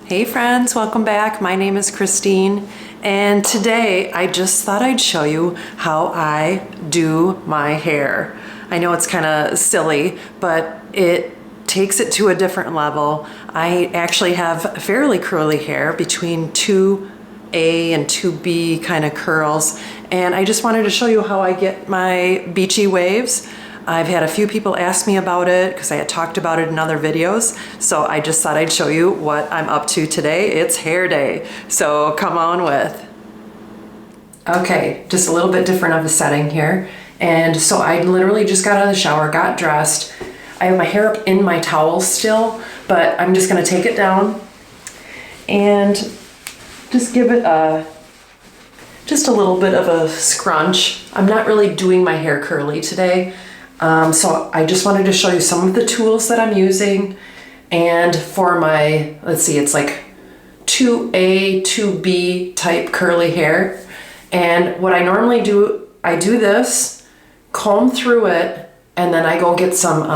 Hey friends, welcome back. My name is Christine, and today I just thought I'd show you how I do my hair. I know it's kind of silly, but it takes it to a different level. I actually have fairly curly hair between 2A and 2B kind of curls, and I just wanted to show you how I get my beachy waves. I've had a few people ask me about it because I had talked about it in other videos. So I just thought I'd show you what I'm up to today. It's hair day, so come on with. Okay, just a little bit different of a setting here. And so I literally just got out of the shower, got dressed. I have my hair up in my towel still, but I'm just gonna take it down and just give it just a little bit of a scrunch. I'm not really doing my hair curly today. So I just wanted to show you some of the tools that I'm using, and for my, let's see, it's like 2A, 2B type curly hair. And what I normally do, I do this, comb through it, and then I go get some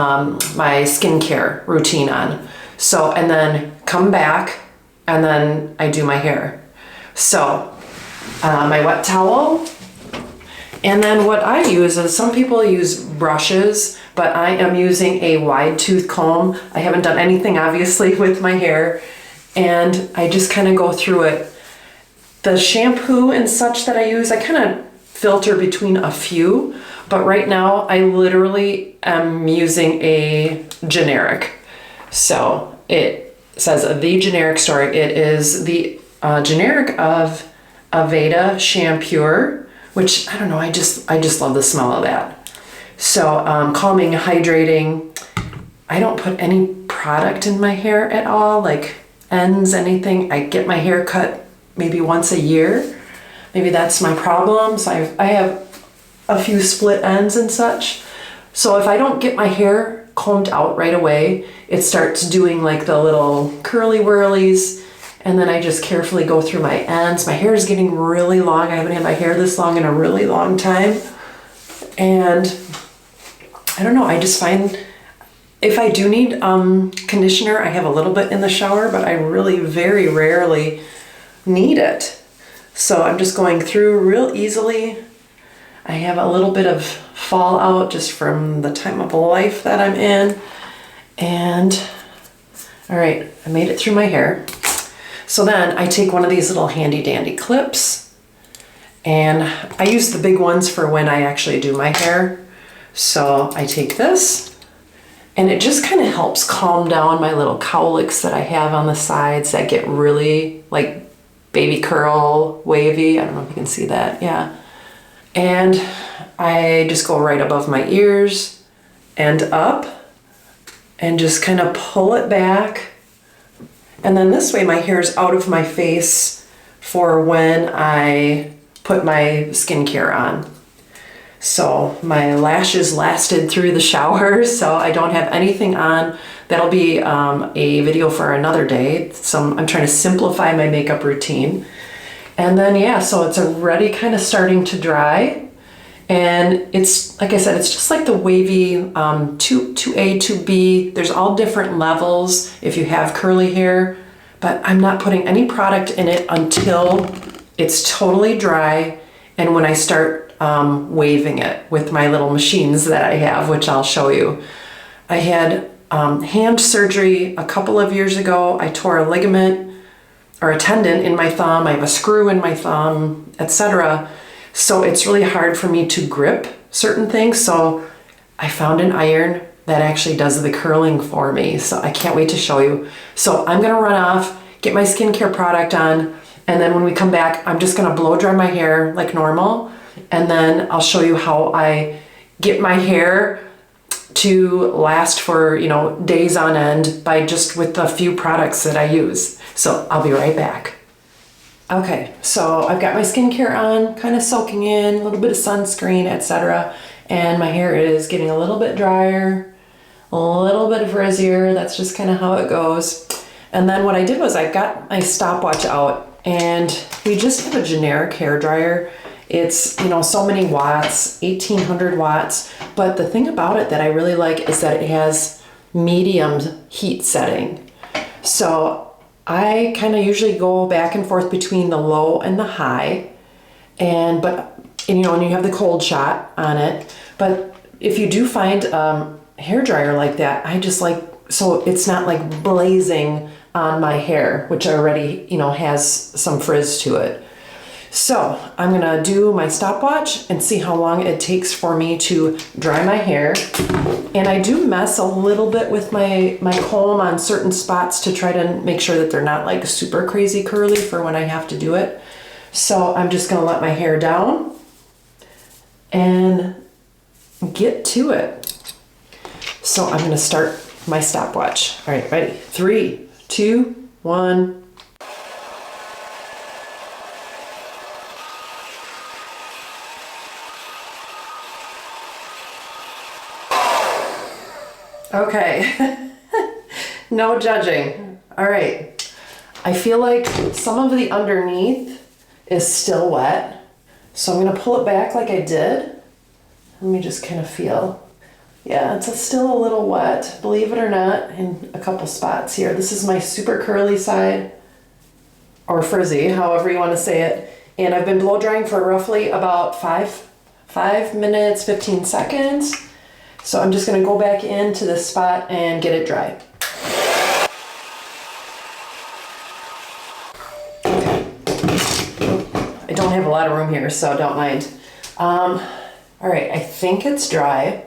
my skincare routine on. So, and then come back, and then I do my hair. So, my wet towel. And then what I use is, some people use brushes, but I am using a wide tooth comb. I haven't done anything obviously with my hair, and I just kind of go through it. The shampoo and such that I use, I kind of filter between a few, but right now I literally am using a generic. So it says the generic story. It is the generic of Aveda shampure, which I don't know, I just love the smell of that. So calming, hydrating. I don't put any product in my hair at all, like ends, anything. I get my hair cut maybe once a year. Maybe that's my problem. So I have a few split ends and such. So if I don't get my hair combed out right away, it starts doing like the little curly whirlies. And then I just carefully go through my ends. My hair is getting really long. I haven't had my hair this long in a really long time. And I don't know, I just find if I do need conditioner, I have a little bit in the shower, but I really very rarely need it. So I'm just going through real easily. I have a little bit of fallout just from the time of life that I'm in. And all right, I made it through my hair. So then I take one of these little handy dandy clips, and I use the big ones for when I actually do my hair. So I take this, and it just kind of helps calm down my little cowlicks that I have on the sides that get really like baby curl wavy. I don't know if you can see that, yeah. And I just go right above my ears and up and just kind of pull it back. And then this way my hair is out of my face for when I put my skincare on. So my lashes lasted through the shower, so I don't have anything on. That'll be a video for another day. I'm trying to simplify my makeup routine. And then yeah, so it's already kind of starting to dry. And it's, like I said, it's just like the wavy 2A, 2B. There's all different levels if you have curly hair, but I'm not putting any product in it until it's totally dry. And when I start waving it with my little machines that I have, which I'll show you. I had hand surgery a couple of years ago. I tore a ligament or a tendon in my thumb. I have a screw in my thumb, etc. So it's really hard for me to grip certain things. So I found an iron that actually does the curling for me. So I can't wait to show you. So I'm gonna run off, get my skincare product on, and then when we come back, I'm just gonna blow dry my hair like normal. And then I'll show you how I get my hair to last for, you know, days on end by just with a few products that I use. So I'll be right back. Okay, so I've got my skincare on, kind of soaking in, a little bit of sunscreen, etc. And my hair is getting a little bit drier, a little bit frizzier. That's just kind of how it goes. And then what I did was I got my stopwatch out, and we just have a generic hair dryer. It's, you know, so many watts, 1800 watts. But the thing about it that I really like is that it has medium heat setting. So I kind of usually go back and forth between the low and the high, and you know, and you have the cold shot on it. But if you do find hair dryer like that, I just like, so it's not like blazing on my hair, which already, you know, has some frizz to it. So I'm gonna do my stopwatch and see how long it takes for me to dry my hair. And I do mess a little bit with my comb on certain spots to try to make sure that they're not like super crazy curly for when I have to do it. So I'm just gonna let my hair down and get to it. So I'm gonna start my stopwatch. All right, ready? 3, 2, 1. Okay, no judging. All right, I feel like some of the underneath is still wet, so I'm gonna pull it back like I did. Let me just kind of feel. Yeah, it's still a little wet, believe it or not, in a couple spots here. This is my super curly side, or frizzy, however you want to say it. And I've been blow drying for roughly about 5 minutes, 15 seconds. So I'm just gonna go back into this spot and get it dry. Okay. I don't have a lot of room here, so don't mind. All right, I think it's dry.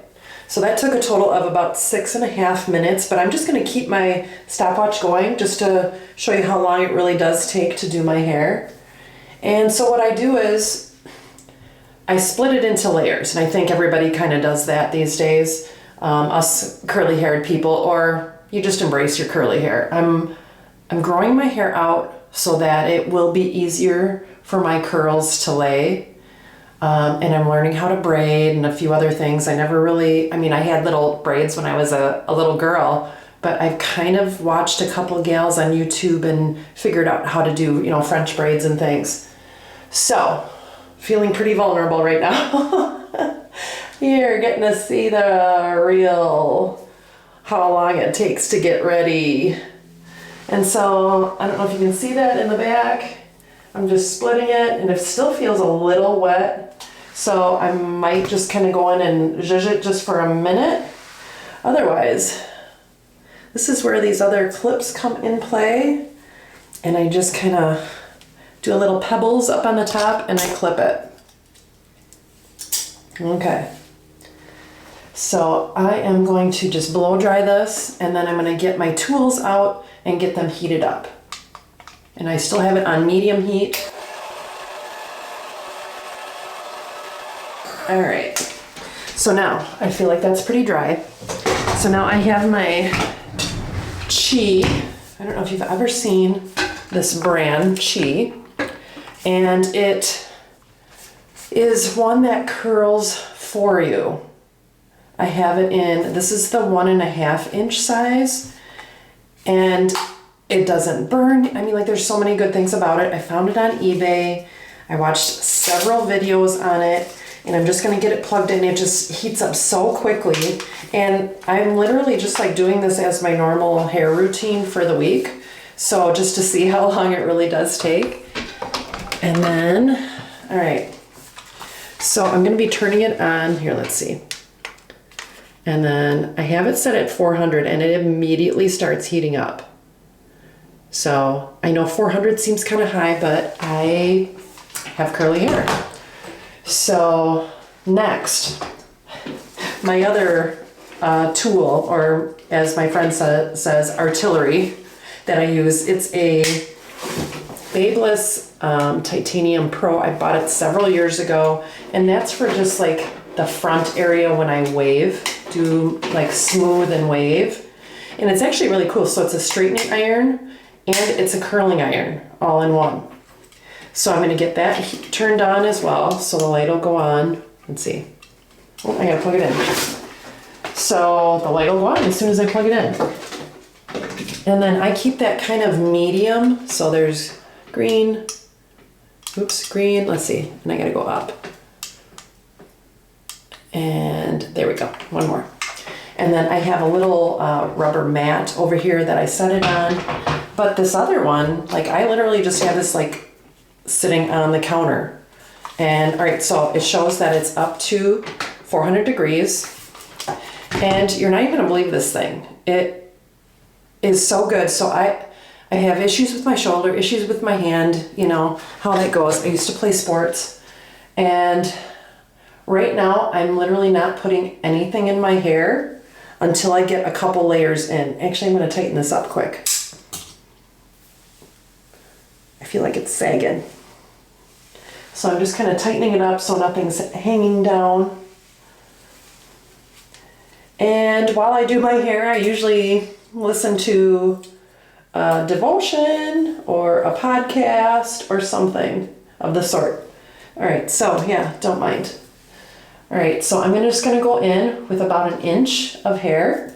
So that took a total of about 6.5 minutes, but I'm just gonna keep my stopwatch going just to show you how long it really does take to do my hair. And so what I do is, I split it into layers, and I think everybody kind of does that these days, us curly haired people, or you just embrace your curly hair. I'm growing my hair out so that it will be easier for my curls to lay, and I'm learning how to braid and a few other things. I never really, I mean, I had little braids when I was a little girl, but I've kind of watched a couple gals on YouTube and figured out how to do, you know, French braids and things. So, feeling pretty vulnerable right now. You're getting to see the real, how long it takes to get ready. And so, I don't know if you can see that in the back. I'm just splitting it, and it still feels a little wet. So I might just kind of go in and zhuzh it just for a minute. Otherwise, this is where these other clips come in play. And I just kind of do a little pebbles up on the top and I clip it. Okay. So I am going to just blow dry this, and then I'm going to get my tools out and get them heated up. And I still have it on medium heat. All right. So now I feel like that's pretty dry. So now I have my Chi. I don't know if you've ever seen this brand, Chi. And it is one that curls for you. I have it in, this is the 1.5 inch size, and it doesn't burn. I mean, like, there's so many good things about it. I found it on eBay. I watched several videos on it, and I'm just gonna get it plugged in. It just heats up so quickly. And I'm literally just like doing this as my normal hair routine for the week. So just to see how long it really does take. And then, all right. So I'm gonna be turning it on. Here, let's see. And then I have it set at 400, and it immediately starts heating up. So I know 400 seems kind of high, but I have curly hair. So next, my other tool, or as my friend says, artillery that I use, it's a Babyliss Titanium Pro. I bought it several years ago, and that's for just like the front area when I wave, do like smooth and wave. And it's actually really cool. So it's a straightening iron and it's a curling iron all in one. So I'm gonna get that turned on as well. So the light will go on. Let's see. Oh, I gotta plug it in. So the light will go on as soon as I plug it in. And then I keep that kind of medium. So there's green, oops, green, let's see. And I gotta go up. And there we go, one more. And then I have a little rubber mat over here that I set it on. But this other one, like I literally just have this like sitting on the counter. And all right, so it shows that it's up to 400 degrees. And you're not even gonna believe this thing. It is so good. So I have issues with my shoulder, issues with my hand, you know, how that goes. I used to play sports. And right now I'm literally not putting anything in my hair until I get a couple layers in. Actually, I'm gonna tighten this up quick. I feel like it's sagging. So I'm just kind of tightening it up so nothing's hanging down. And while I do my hair, I usually listen to a devotion or a podcast or something of the sort. All right, so yeah, don't mind. All right, so I'm just gonna go in with about 1 inch of hair.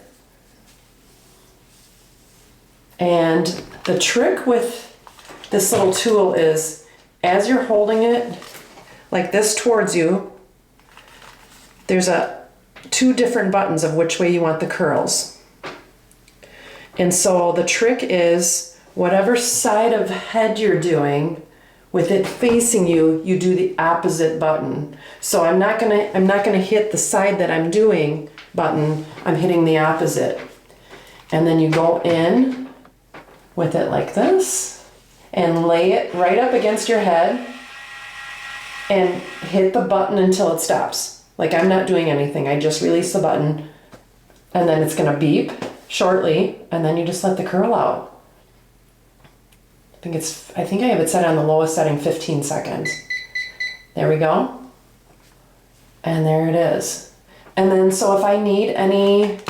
And the trick with this little tool is, as you're holding it like this towards you, there's two different buttons of which way you want the curls. And so the trick is, whatever side of the head you're doing, with it facing you, you do the opposite button. So I'm not gonna hit the side that I'm doing button, I'm hitting the opposite. And then you go in with it like this and lay it right up against your head and hit the button until it stops. Like I'm not doing anything, I just release the button and then it's gonna beep shortly and then you just let the curl out. I think I have it set on the lowest setting, 15 seconds. There we go. And there it is. And then so if I need any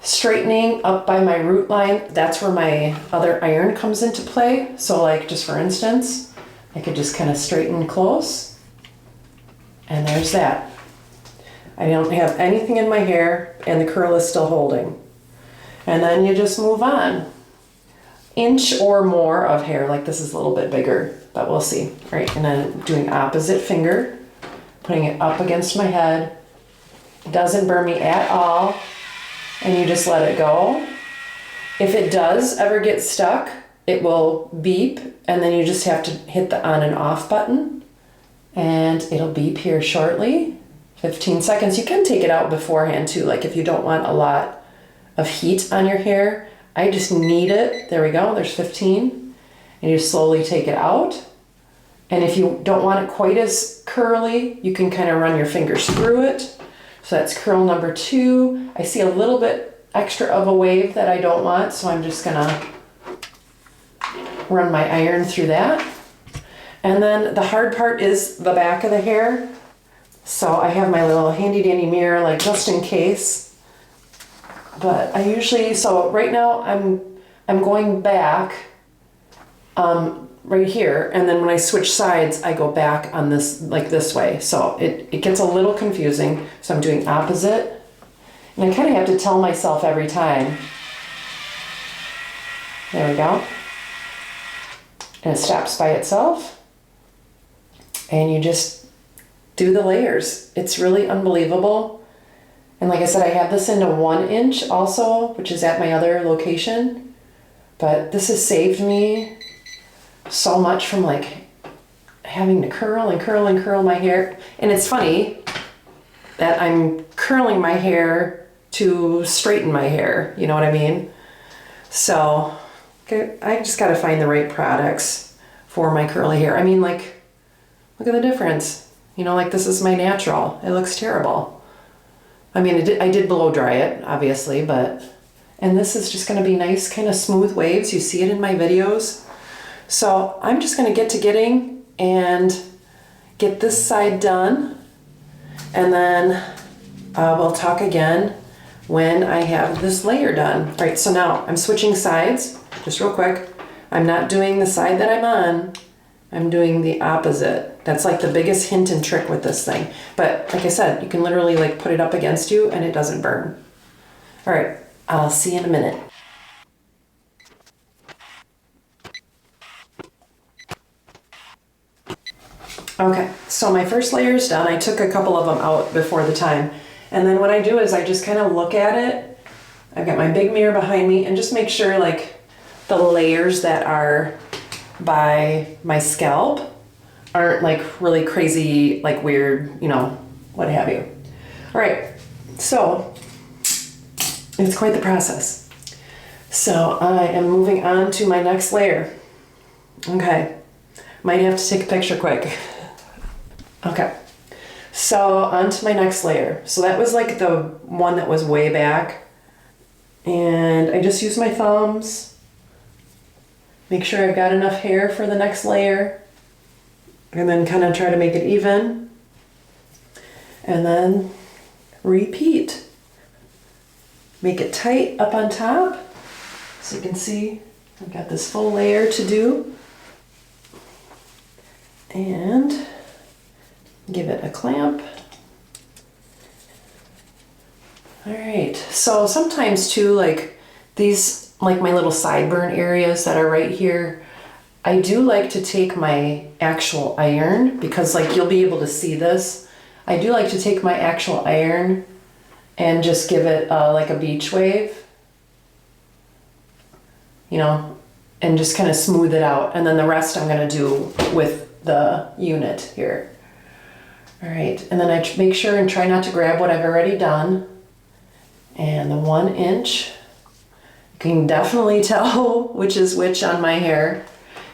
straightening up by my root line, that's where my other iron comes into play. So like just for instance, I could just kind of straighten close and there's that. I don't have anything in my hair and the curl is still holding. And then you just move on. Inch or more of hair, like this is a little bit bigger, but we'll see. All right, and then doing opposite finger, putting it up against my head. It doesn't burn me at all, and you just let it go. If it does ever get stuck, it will beep, and then you just have to hit the on and off button, and it'll beep here shortly. 15 seconds. You can take it out beforehand too, like if you don't want a lot of heat on your hair. I just knead it. There we go. There's 15. And you slowly take it out. And if you don't want it quite as curly, you can kind of run your fingers through it. So that's curl number 2. I see a little bit extra of a wave that I don't want, so I'm just gonna run my iron through that. And then the hard part is the back of the hair. So I have my little handy dandy mirror, like just in case. But I usually, so right now I'm going back right here, and then when I switch sides, I go back on this, like this way. So it gets a little confusing. So I'm doing opposite, and I kind of have to tell myself every time. There we go. And it stops by itself, and you just do the layers. It's really unbelievable. And like I said, I have this into 1 inch also, which is at my other location. But this has saved me so much from like having to curl and curl and curl my hair. And it's funny that I'm curling my hair to straighten my hair, you know what I mean? So I just gotta find the right products for my curly hair. I mean, like, look at the difference. You know, like this is my natural. It looks terrible. I mean, I did blow dry it, obviously, and this is just gonna be nice, kind of smooth waves. You see it in my videos. So I'm just gonna get to getting and get this side done. And then we'll talk again when I have this layer done. All right, so now I'm switching sides, just real quick. I'm not doing the side that I'm on. I'm doing the opposite. That's like the biggest hint and trick with this thing. But like I said, you can literally like put it up against you and it doesn't burn. All right, I'll see you in a minute. Okay, so my first layer is done. I took a couple of them out before the time. And then what I do is I just kind of look at it. I've got my big mirror behind me and just make sure like the layers that are by my scalp aren't like really crazy, like weird, you know, what have you. All right, so it's quite the process. So I am moving on to my next layer. Okay, might have to take a picture quick. Okay, so on to my next layer. So that was like the one that was way back. And I just use my thumbs. Make sure I've got enough hair for the next layer. And then kind of try to make it even. And then repeat. Make it tight up on top. So you can see I've got this full layer to do. And give it a clamp. All right, so sometimes too, like these, like my little sideburn areas that are right here, I do like to take my actual iron, because like you'll be able to see this. I do like to take my actual iron and just give it like a beach wave, you know, and just kind of smooth it out. And then the rest I'm gonna do with the unit here. All right, and then I make sure and try not to grab what I've already done. And the 1 inch, you can definitely tell which is which on my hair.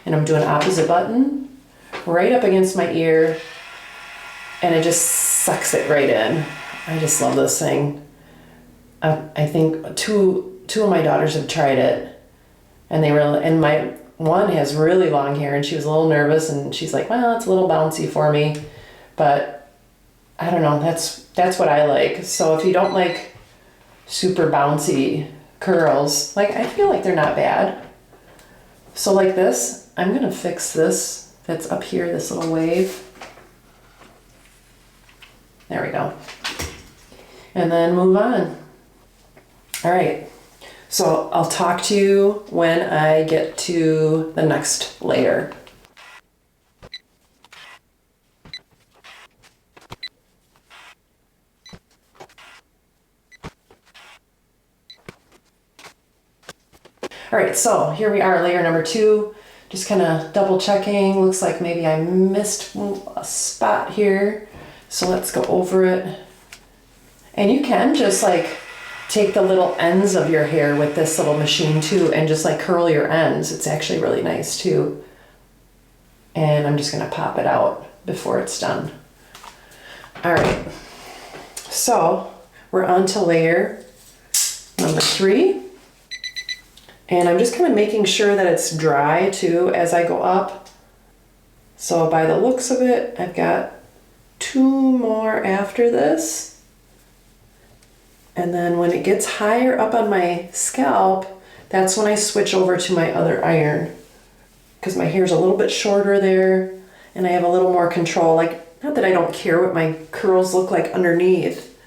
And I'm doing opposite button right up against my ear, and it just sucks it right in. I just love this thing. I think two of my daughters have tried it, and my one has really long hair, and she was a little nervous, and she's like, well, it's a little bouncy for me, but I don't know, that's what I like. So if you don't like super bouncy curls, like I feel like they're not bad. So like this, I'm gonna fix this that's up here, this little wave. There we go. And then move on. All right, so I'll talk to you when I get to the next layer. All right, so here we are, layer number 2. Just kind of double checking. Looks like maybe I missed a spot here. So let's go over it. And you can just like take the little ends of your hair with this little machine too, and just like curl your ends. It's actually really nice too. And I'm just gonna pop it out before it's done. All right, so we're on to layer number 3. And I'm just kind of making sure that it's dry too as I go up. So by the looks of it, I've got 2 more after this. And then when it gets higher up on my scalp, that's when I switch over to my other iron, because my hair's a little bit shorter there and I have a little more control. Like, not that I don't care what my curls look like underneath,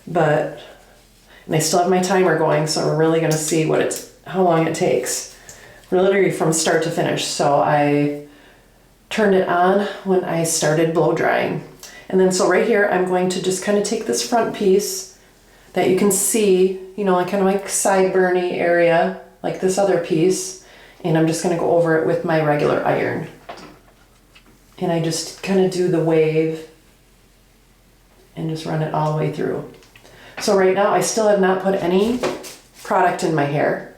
but, and I still have my timer going, so we're really gonna see how long it takes, literally from start to finish. So I turned it on when I started blow drying. And then so right here, I'm going to just kind of take this front piece that you can see, you know, like kind of like sideburny area, like this other piece, and I'm just gonna go over it with my regular iron. And I just kind of do the wave and just run it all the way through. So right now, I still have not put any product in my hair.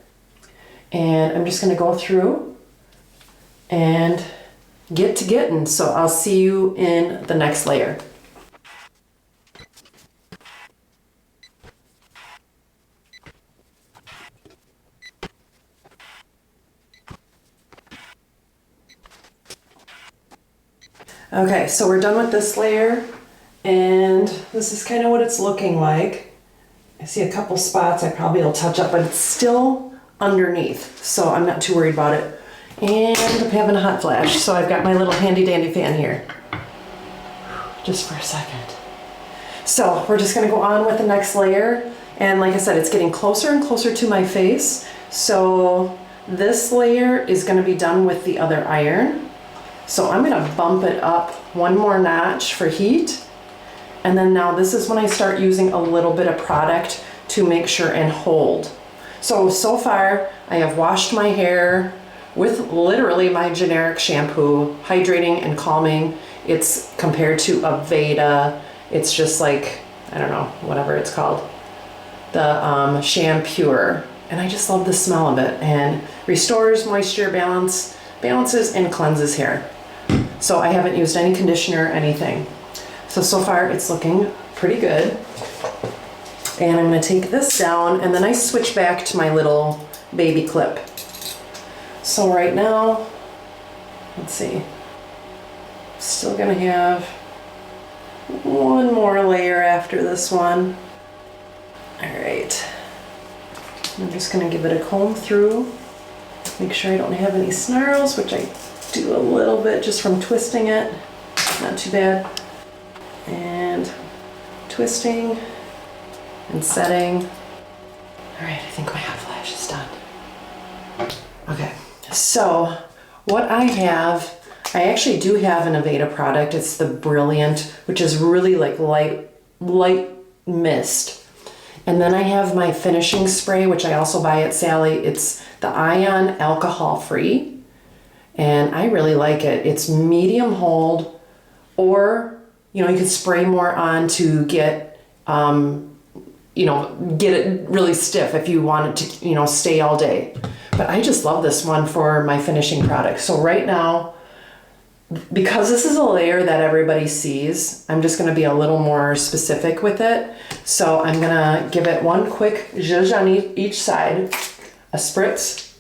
And I'm just gonna go through and get to getting. So I'll see you in the next layer. Okay, so we're done with this layer, and this is kind of what it's looking like. I see a couple spots I probably will touch up, but it's still underneath, so I'm not too worried about it. And I'm having a hot flash, so I've got my little handy dandy fan here. Just for a second. So we're just gonna go on with the next layer, and like I said, it's getting closer and closer to my face. So this layer is gonna be done with the other iron. So I'm gonna bump it up 1 more notch for heat. And then now this is when I start using a little bit of product to make sure and hold. So far I have washed my hair with literally my generic shampoo, hydrating and calming. It's compared to Aveda. It's just like, I don't know, whatever it's called. The shampure. And I just love the smell of it, and restores moisture, balances and cleanses hair. So I haven't used any conditioner or anything. So far it's looking pretty good. And I'm gonna take this down, and then I switch back to my little baby clip. So right now, let's see, still gonna have one more layer after this one. All right, I'm just gonna give it a comb through, make sure I don't have any snarls, which I do a little bit just from twisting it, not too bad. And twisting and setting. All right, I think my hot flash is done. Okay, so what I have, I actually do have an Aveda product. It's the Brilliant, which is really like light mist. And then I have my finishing spray, which I also buy at Sally. It's the Ion alcohol free. And I really like it. It's medium hold, or, you could spray more on to get, get it really stiff if you want it to, stay all day. But I just love this one for my finishing product. So right now, because this is a layer that everybody sees, I'm just gonna be a little more specific with it. So I'm gonna give it one quick zhuzh on each side, a spritz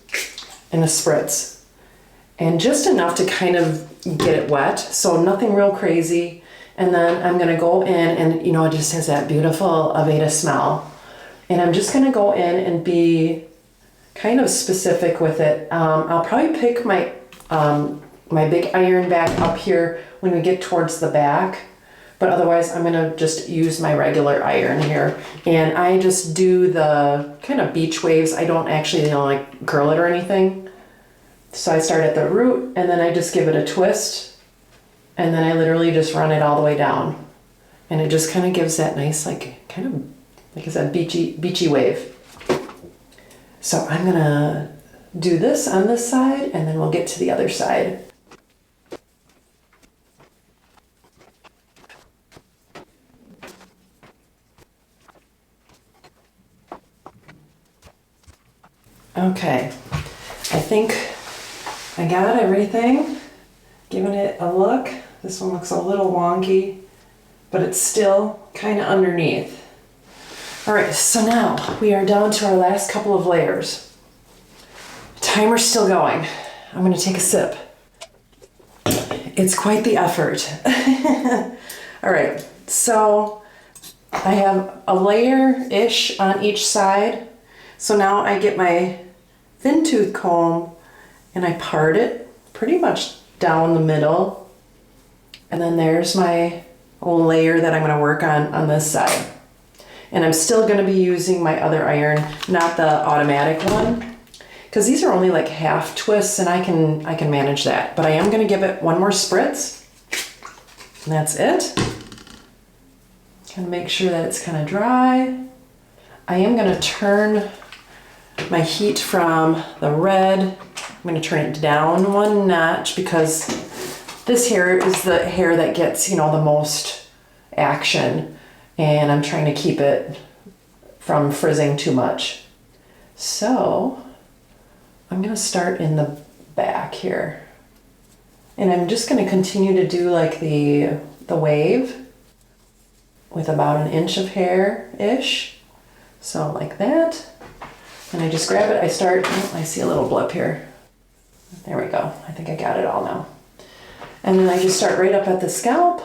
and a spritz. And just enough to kind of get it wet, so nothing real crazy. And then I'm gonna go in and, it just has that beautiful Aveda smell. And I'm just gonna go in and be kind of specific with it. I'll probably pick my my big iron back up here when we get towards the back, but otherwise I'm gonna just use my regular iron here. And I just do the kind of beach waves. I don't actually like curl it or anything. So I start at the root, and then I just give it a twist, and then I literally just run it all the way down. And it just kind of gives that nice, like I said, beachy wave. So I'm gonna do this on this side, and then we'll get to the other side. Okay, I think I got everything. Giving it a look. This one looks a little wonky, but it's still kind of underneath. All right, so now we are down to our last couple of layers. Timer's still going. I'm gonna take a sip. It's quite the effort. All right, so I have a layer-ish on each side. So now I get my thin tooth comb and I part it pretty much down the middle. And then there's my layer that I'm gonna work on this side. And I'm still gonna be using my other iron, not the automatic one, because these are only like half twists and I can manage that. But I am gonna give it one more spritz, and that's it. Kind of make sure that it's kind of dry. I am gonna turn my heat from the red. I'm gonna turn it down one notch because this hair is the hair that gets, the most action, and I'm trying to keep it from frizzing too much. So I'm gonna start in the back here, and I'm just gonna continue to do like the wave with about an inch of hair-ish. So like that. And I just grab it, I see a little blip here. There we go, I think I got it all now. And then I just start right up at the scalp,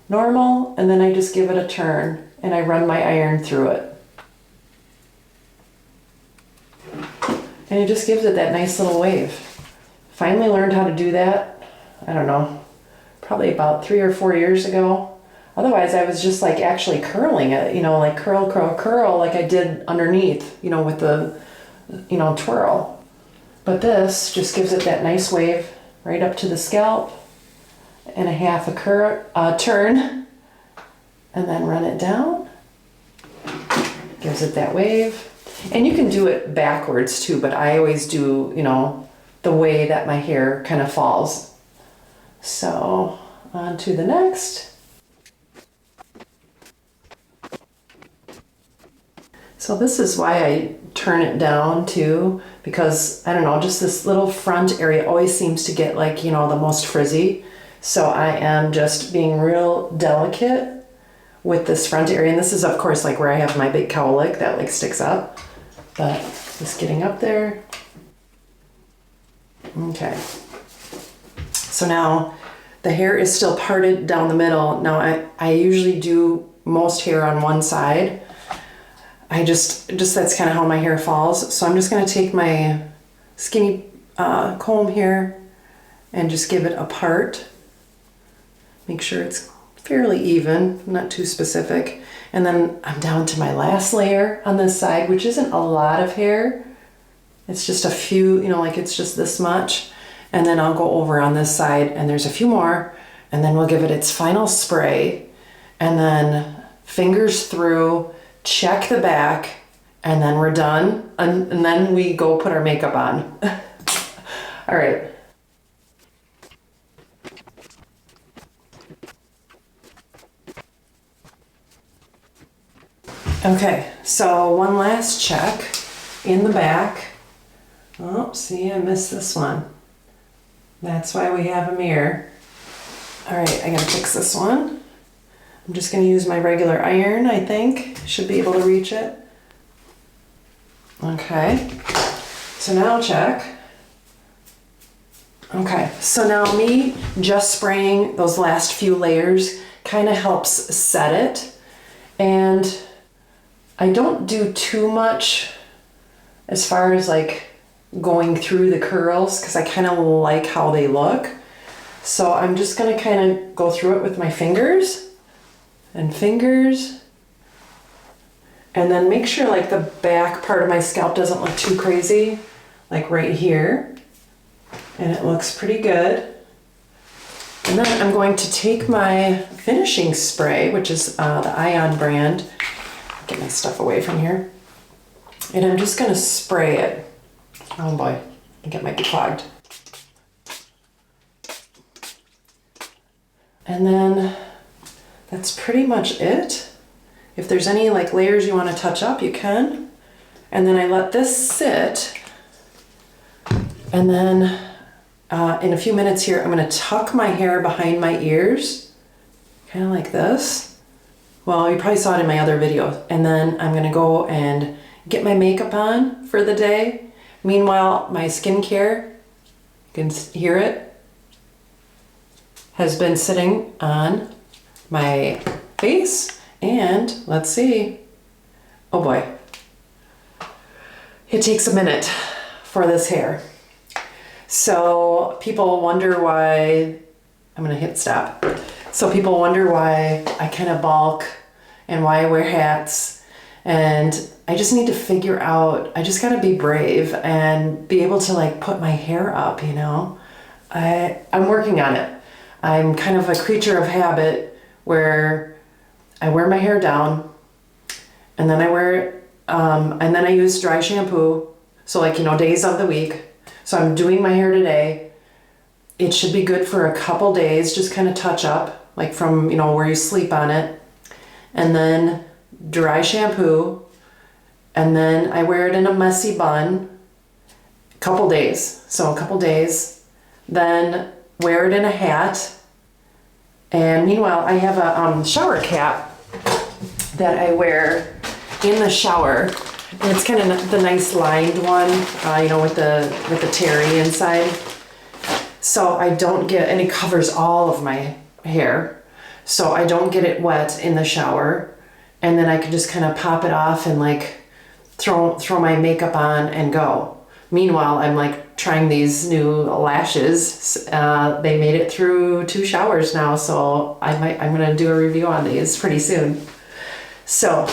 normal, and then I just give it a turn and I run my iron through it. And it just gives it that nice little wave. Finally learned how to do that, I don't know, probably about 3 or 4 years ago. Otherwise, I was just like actually curling it, like curl, curl, curl, like I did underneath, with the, twirl. But this just gives it that nice wave right up to the scalp, and a half a turn, and then run it down. Gives it that wave. And you can do it backwards too, but I always do, you know, the way that my hair kind of falls. So on to the next. So this is why I turn it down too, because I don't know, just this little front area always seems to get like, you know, the most frizzy. So I am just being real delicate with this front area. And this is of course like where I have my big cowlick that like sticks up, but just getting up there. Okay. So now the hair is still parted down the middle. Now I usually do most hair on one side. I just that's kind of how my hair falls. So I'm just gonna take my skinny comb here and just give it a part. Make sure it's fairly even, not too specific. And then I'm down to my last layer on this side, which isn't a lot of hair. It's just a few, you know, like it's just this much. And then I'll go over on this side and there's a few more, and then we'll give it its final spray, and then fingers through, check the back, and then we're done. And then we go put our makeup on. All right. Okay, so one last check in the back. Oh, see, I missed this one. That's why we have a mirror. All right, I gotta fix this one. I'm just gonna use my regular iron, I think. Should be able to reach it. Okay, so now check. Okay, so now me just spraying those last few layers kind of helps set it. And I don't do too much as far as like going through the curls, because I kind of like how they look. So I'm just gonna kind of go through it with my fingers and fingers, and then make sure like the back part of my scalp doesn't look too crazy, like right here, and it looks pretty good. And then I'm going to take my finishing spray, which is the Ion brand. Get my stuff away from here. And I'm just gonna spray it. Oh boy, I think it might be clogged. And then that's pretty much it. If there's any like layers you want to touch up, you can. And then I let this sit. And then in a few minutes here, I'm gonna tuck my hair behind my ears, kind of like this. Well, you probably saw it in my other video. And then I'm gonna go and get my makeup on for the day. Meanwhile, my skincare, you can hear it, has been sitting on my face. And let's see. Oh boy. It takes a minute for this hair. So people wonder why, I'm gonna hit stop. So people wonder why I kind of bulk and why I wear hats. And I just need to figure out, I just gotta be brave and be able to like put my hair up, you know? I'm working on it. I'm kind of a creature of habit where I wear my hair down and then I wear it, and then I use dry shampoo. So like, you know, days of the week. So I'm doing my hair today. It should be good for a couple days, just kind of touch up, like from, you know, where you sleep on it. And then dry shampoo, and then I wear it in a messy bun, couple days. So a couple days, then wear it in a hat. And meanwhile, I have a shower cap that I wear in the shower. And it's kind of the nice lined one, you know, with the terry inside. So I don't get, and it covers all of my hair. So I don't get it wet in the shower. And then I can just kind of pop it off and like throw my makeup on and go. Meanwhile, I'm like trying these new lashes. They made it through 2 showers now, so I'm gonna do a review on these pretty soon. So,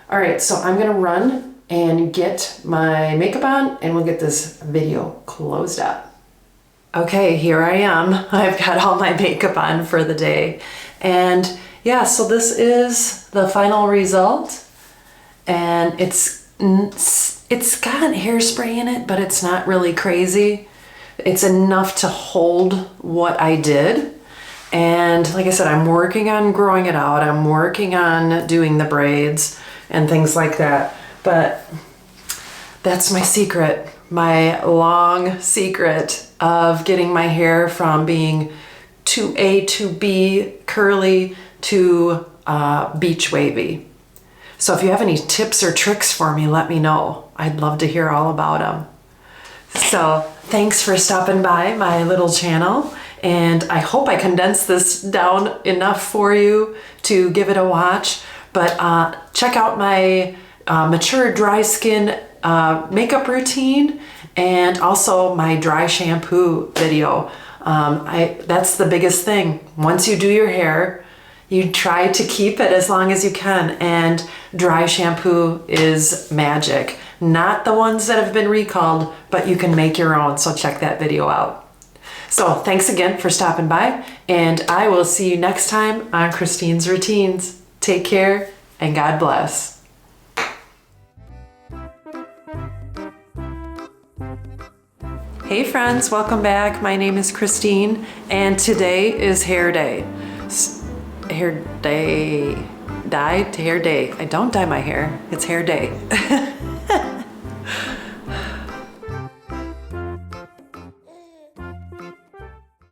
all right, so I'm gonna run and get my makeup on and we'll get this video closed up. Okay, here I am. I've got all my makeup on for the day. And yeah, so this is the final result. And it's It's got hairspray in it, but it's not really crazy. It's enough to hold what I did. And like I said, I'm working on growing it out. I'm working on doing the braids and things like that. But that's my secret, my long secret of getting my hair from being to A to B curly to beach wavy. So if you have any tips or tricks for me, let me know. I'd love to hear all about them. So thanks for stopping by my little channel, and I hope I condensed this down enough for you to give it a watch. But check out my mature dry skin makeup routine and also my dry shampoo video. That's the biggest thing. Once you do your hair, you try to keep it as long as you can, and dry shampoo is magic. Not the ones that have been recalled, but you can make your own, so check that video out. So thanks again for stopping by, and I will see you next time on Christine's Routines. Take care, and God bless. Hey friends, welcome back. My name is Christine, and today is hair day. Hair day. I don't dye my hair. It's hair day.